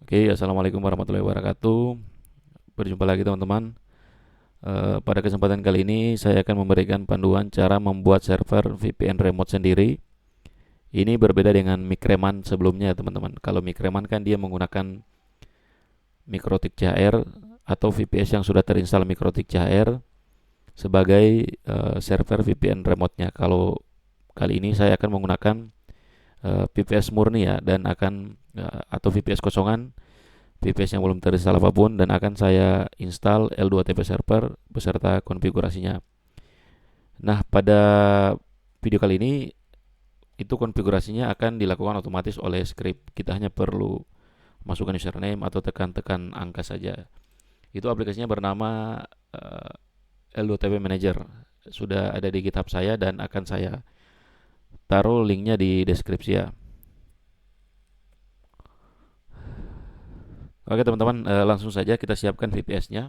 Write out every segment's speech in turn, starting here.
Oke, assalamualaikum warahmatullahi wabarakatuh. Berjumpa lagi teman-teman. Pada kesempatan kali ini saya akan memberikan panduan cara membuat server VPN remote sendiri. Ini berbeda dengan Micreman sebelumnya, teman-teman. Kalau Micreman kan dia menggunakan Mikrotik CHR atau VPS yang sudah terinstall Mikrotik CHR sebagai server VPN remote-nya. Kalau kali ini saya akan menggunakan VPS murni ya, dan akan atau VPS kosongan, VPS yang belum terinstall apapun, dan akan saya install L2TP server beserta konfigurasinya. Nah, pada video kali ini itu konfigurasinya akan dilakukan otomatis oleh script. Kita hanya perlu masukkan username atau tekan-tekan angka saja. Itu aplikasinya bernama L2TP Manager. Sudah ada di GitHub saya dan akan saya taruh linknya di deskripsi ya. Oke teman-teman, langsung saja kita siapkan VPS-nya.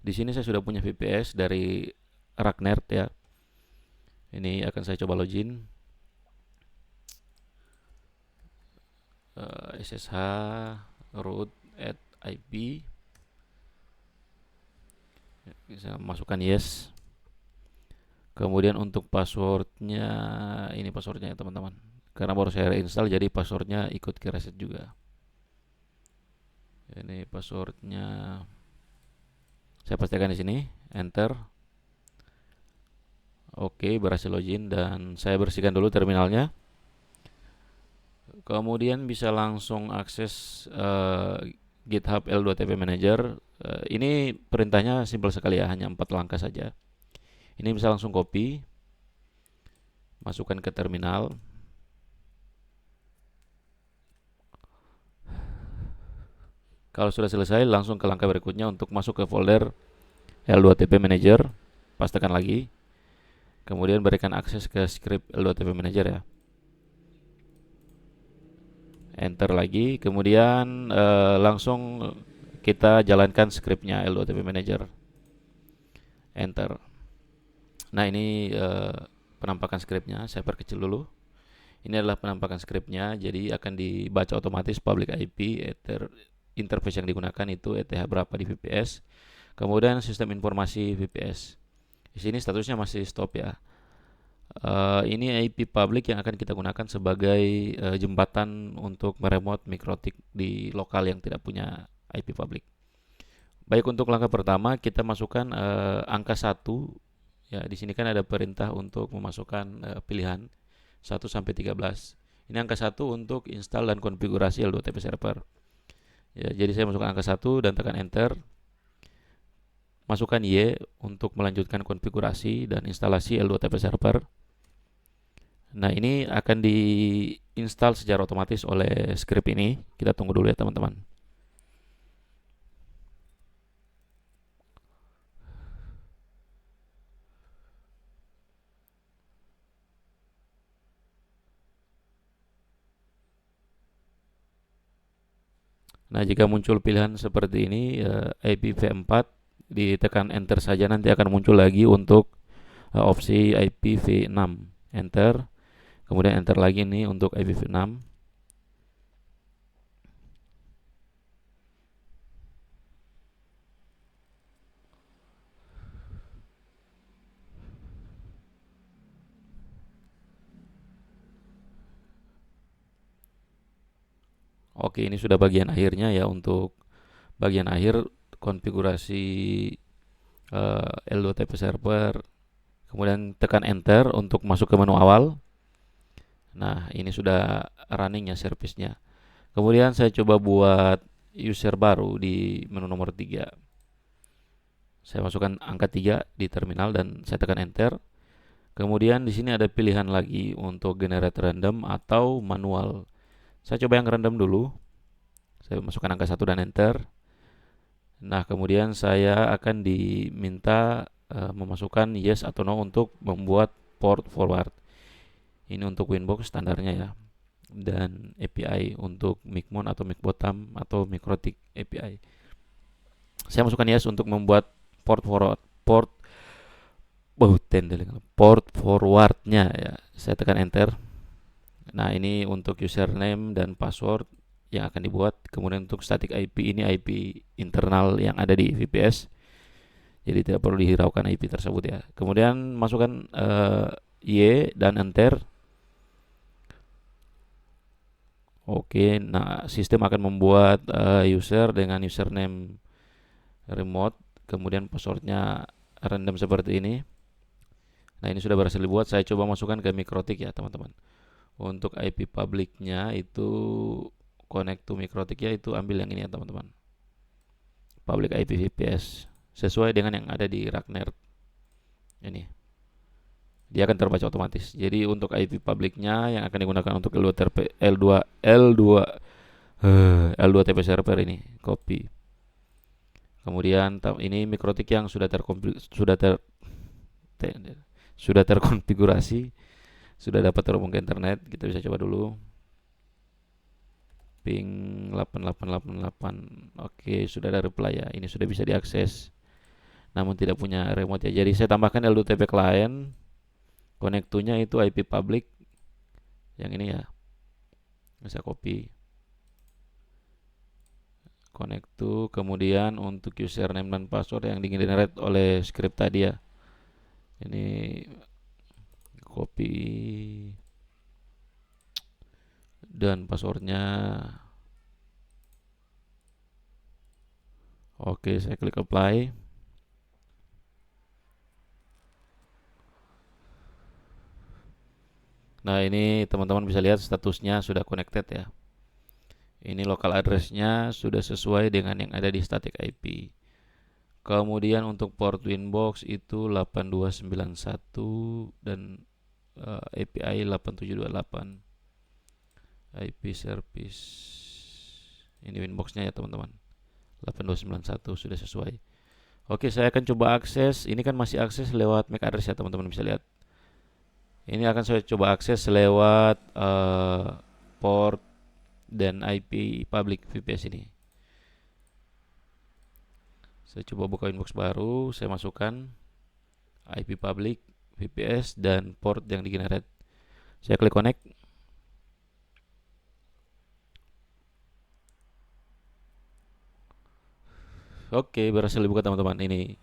Di sini saya sudah punya VPS dari Ragnerd ya. Ini akan saya coba login. SSH root at IP. Saya masukkan yes. Kemudian untuk passwordnya, ini passwordnya ya teman-teman. Karena baru saya reinstall jadi passwordnya ikut ke reset juga. Ini passwordnya. Saya pastikan di sini. Enter. Oke, berhasil login dan saya bersihkan dulu terminalnya. Kemudian bisa langsung akses GitHub L2TP Manager. Ini perintahnya simpel sekali ya, hanya 4 langkah saja. Ini bisa langsung copy, masukkan ke terminal. Kalau sudah selesai, langsung ke langkah berikutnya untuk masuk ke folder L2TP Manager. Pastikan lagi. Kemudian berikan akses ke script L2TP Manager ya. Enter lagi. Kemudian langsung kita jalankan scriptnya L2TP Manager. Enter. Nah ini penampakan scriptnya. Saya perkecil dulu. Ini adalah penampakan scriptnya. Jadi akan dibaca otomatis public IP, interface yang digunakan itu ETH berapa di VPS. Kemudian sistem informasi VPS. Di sini statusnya masih stop ya. Ini IP public yang akan kita gunakan sebagai jembatan untuk meremote Mikrotik di lokal yang tidak punya IP public. Baik, untuk langkah pertama kita masukkan angka 1. Ya, di sini kan ada perintah untuk memasukkan pilihan 1 sampai 13. Ini angka 1 untuk install dan konfigurasi L2TP server. Ya, jadi saya masukkan angka 1 dan tekan enter. Masukkan Y untuk melanjutkan konfigurasi dan instalasi L2TP server. Nah, ini akan diinstal secara otomatis oleh script ini. Kita tunggu dulu ya teman-teman. Nah, jika muncul pilihan seperti ini, IPv4, ditekan enter saja, nanti akan muncul lagi untuk opsi IPv6. Enter. Kemudian enter lagi nih untuk IPv6. Oke, ini sudah bagian akhirnya ya. Untuk bagian akhir konfigurasi L2TP server. Kemudian tekan enter untuk masuk ke menu awal. Nah, ini sudah running ya servicenya. Kemudian saya coba buat user baru di menu nomor 3. Saya masukkan angka 3 di terminal dan saya tekan enter. Kemudian di sini ada pilihan lagi untuk generate random atau manual. Saya coba yang random dulu. Saya masukkan angka 1 dan enter. Nah, kemudian saya akan diminta memasukkan yes atau no untuk membuat port forward. Ini untuk Winbox standarnya ya. Dan API untuk Micmon atau Micbotam atau Mikrotik API. Saya masukkan yes untuk membuat port forward, port forwardnya ya. Saya tekan enter. Nah, ini untuk username dan password yang akan dibuat. Kemudian untuk static IP ini IP internal yang ada di VPS. Jadi tidak perlu dihiraukan IP tersebut ya. Kemudian masukkan Y dan enter. Oke, nah sistem akan membuat user dengan username remote, kemudian passwordnya random seperti ini. Nah ini sudah berhasil dibuat. Saya coba masukkan ke Mikrotik ya teman-teman. Untuk IP publiknya itu connect to Mikrotik ya, itu ambil yang ini ya teman-teman. Public IP VPS sesuai dengan yang ada di Ragnar ini. Dia akan terbaca otomatis. Jadi untuk IP publiknya yang akan digunakan untuk L2TP server ini copy. Kemudian ini Mikrotik yang sudah terkonfigurasi, sudah dapat terhubung ke internet. Kita bisa coba dulu. Ping 8888. Oke, sudah ada reply ya. Ini sudah bisa diakses. Namun tidak punya remote ya. Jadi saya tambahkan L2TP client. Connect to-nya itu IP public. Yang ini ya. Bisa copy. Connect to, kemudian untuk username dan password yang di-generate oleh script tadi ya. Ini copy dan passwordnya. Oke, saya klik apply. Nah ini teman-teman bisa lihat statusnya sudah connected ya. Ini local address-nya sudah sesuai dengan yang ada di static IP. Kemudian untuk port Winbox itu 8291 dan API 8728. IP service. Ini Winbox-nya ya teman-teman. 8291 sudah sesuai. Oke, saya akan coba akses. Ini kan masih akses lewat MAC address ya teman-teman bisa lihat. Ini akan saya coba akses lewat port dan IP public VPS ini. Saya coba buka inbox baru, saya masukkan IP public VPS dan port yang di-generate. Saya klik connect. Oke, berhasil dibuka teman-teman. Ini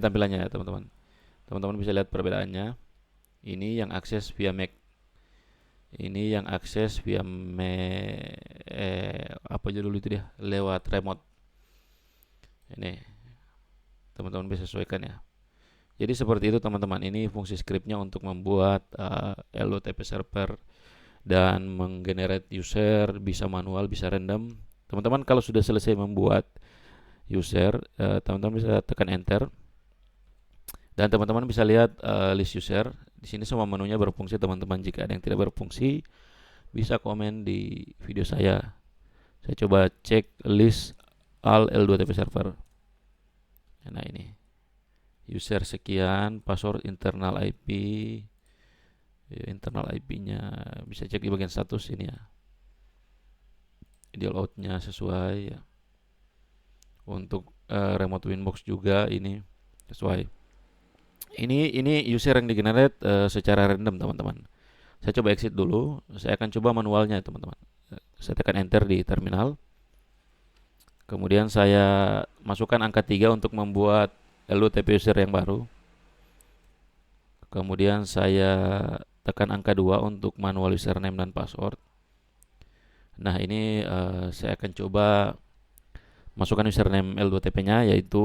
tampilannya ya teman-teman. Teman-teman bisa lihat perbedaannya. Ini yang akses via MAC. Ini yang akses via apa judul itu dia? Lewat remote. Ini teman-teman bisa sesuaikan ya. Jadi seperti itu teman-teman. Ini fungsi scriptnya untuk membuat L2TP server dan menggenerate user, bisa manual, bisa random. Teman-teman kalau sudah selesai membuat user, teman-teman bisa tekan enter dan teman-teman bisa lihat list user. Di sini semua menunya berfungsi teman-teman. Jika ada yang tidak berfungsi, bisa komen di video saya. Saya coba cek list all L2TP server. Nah ini user sekian, password internal IP ya, internal IP-nya bisa cek di bagian status ini ya. Ideal out-nya sesuai ya. Untuk remote Winbox juga ini sesuai. Ini user yang di-generate secara random teman-teman. Saya coba exit dulu. Saya akan coba manualnya teman-teman. Saya tekan enter di terminal. Kemudian saya masukkan angka 3 untuk membuat L2TP user yang baru. Kemudian saya tekan angka 2 untuk manual username dan password. Nah ini saya akan coba masukkan username L2TP-nya yaitu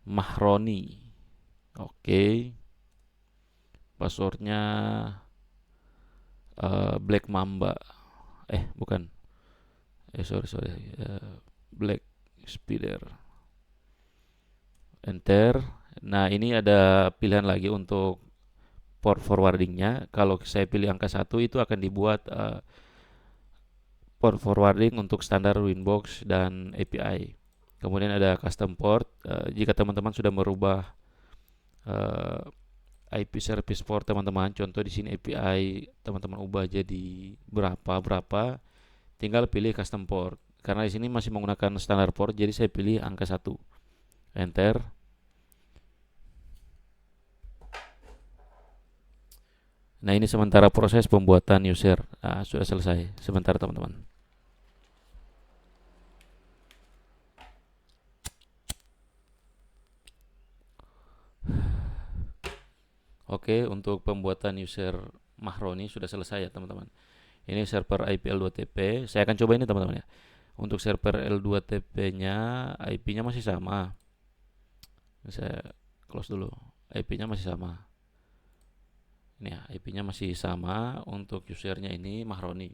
Mahroni. Oke. Passwordnya Black Mamba. Bukan. Sorry. Black Spider. Enter. Nah ini ada pilihan lagi untuk port forwardingnya. Kalau saya pilih angka 1 itu akan dibuat port forwarding untuk standar Winbox dan API. Kemudian ada custom port. Jika teman-teman sudah merubah IP service port teman-teman, contoh di sini API teman-teman ubah jadi berapa, tinggal pilih custom port. Karena di sini masih menggunakan standar port, jadi saya pilih angka 1. Enter. Nah, ini sementara proses pembuatan user sudah selesai. Sebentar teman-teman. Oke, untuk pembuatan user Mahroni sudah selesai ya teman-teman. Ini server IP L2TP. Saya akan coba ini teman-teman ya. Untuk server L2TP-nya, IP-nya masih sama. Saya close dulu. IP-nya masih sama. Ini ya, IP-nya masih sama. Untuk usernya ini Mahroni.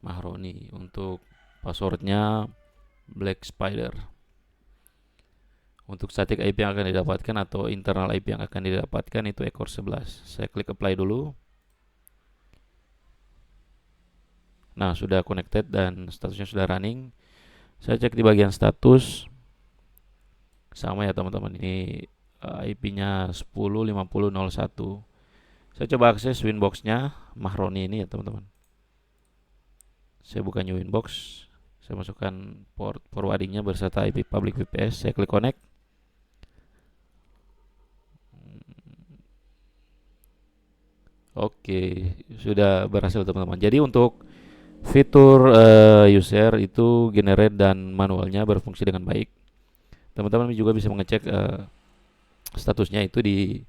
Mahroni. Untuk passwordnya Black Spider. Untuk static IP yang akan didapatkan atau internal IP yang akan didapatkan itu ekor 11. Saya klik apply dulu. Nah, sudah connected dan statusnya sudah running. Saya cek di bagian status. Sama ya teman-teman, ini IP-nya 10.50.01. Saya coba akses Winbox-nya Mahroni ini ya teman-teman. Saya buka new Winbox. Saya masukkan port forwarding-nya berserta IP public VPS. Saya klik connect. Oke, sudah berhasil teman-teman. Jadi untuk fitur user itu generate dan manualnya berfungsi dengan baik. Teman-teman juga bisa mengecek statusnya itu di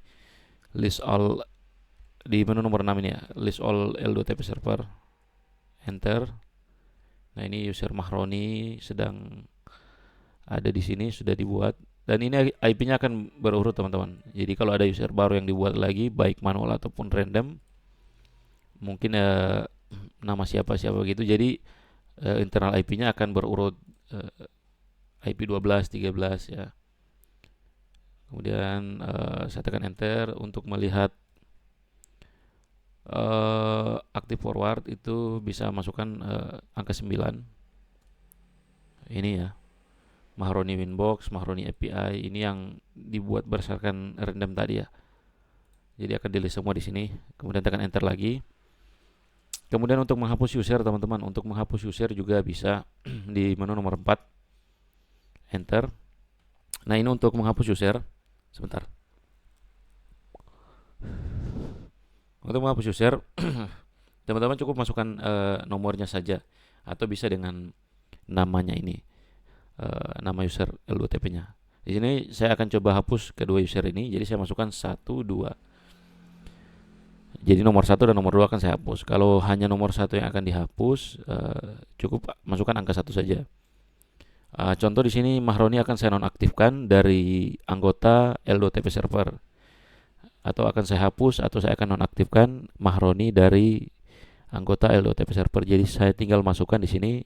list all di menu nomor 6 ini ya, list all L2TP server. Enter. Nah, ini user Mahroni sedang ada di sini, sudah dibuat. Dan ini IP-nya akan berurut teman-teman. Jadi kalau ada user baru yang dibuat lagi, baik manual ataupun random, mungkin nama siapa-siapa gitu. Jadi internal IP-nya akan berurut IP 12, 13 ya. Kemudian saya tekan enter untuk melihat active forward itu bisa masukkan angka 9. Ini ya. Mahroni Winbox, Mahroni API ini yang dibuat berdasarkan random tadi ya. Jadi akan di list semua di sini. Kemudian tekan enter lagi. Kemudian untuk menghapus user teman-teman, untuk menghapus user juga bisa di menu nomor 4. Enter. Nah, ini untuk menghapus user. Sebentar. Untuk menghapus user, teman-teman cukup masukkan nomornya saja atau bisa dengan namanya ini. Nama user L2TP-nya. Di sini saya akan coba hapus kedua user ini. Jadi saya masukkan 1, 2. Jadi nomor 1 dan nomor 2 akan saya hapus. Kalau hanya nomor 1 yang akan dihapus, cukup masukkan angka 1 saja. Contoh di sini Mahroni akan saya nonaktifkan dari anggota L2TP server. Atau akan saya hapus atau saya akan nonaktifkan Mahroni dari anggota L2TP server. Jadi saya tinggal masukkan di sini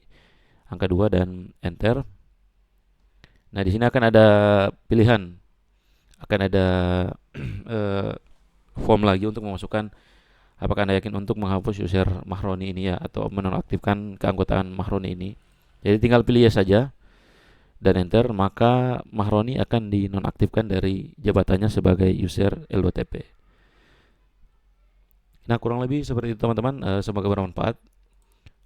angka 2 dan enter. Nah, di sini akan ada pilihan, akan ada form lagi untuk memasukkan apakah Anda yakin untuk menghapus user Mahroni ini ya, atau menonaktifkan keanggotaan Mahroni ini. Jadi tinggal pilih ya saja dan enter, maka Mahroni akan dinonaktifkan dari jabatannya sebagai user L2TP. Nah, kurang lebih seperti itu teman-teman. Semoga bermanfaat.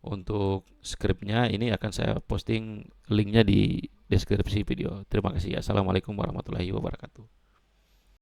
Untuk skripnya ini akan saya posting linknya di deskripsi video. Terima kasih. Assalamualaikum warahmatullahi wabarakatuh.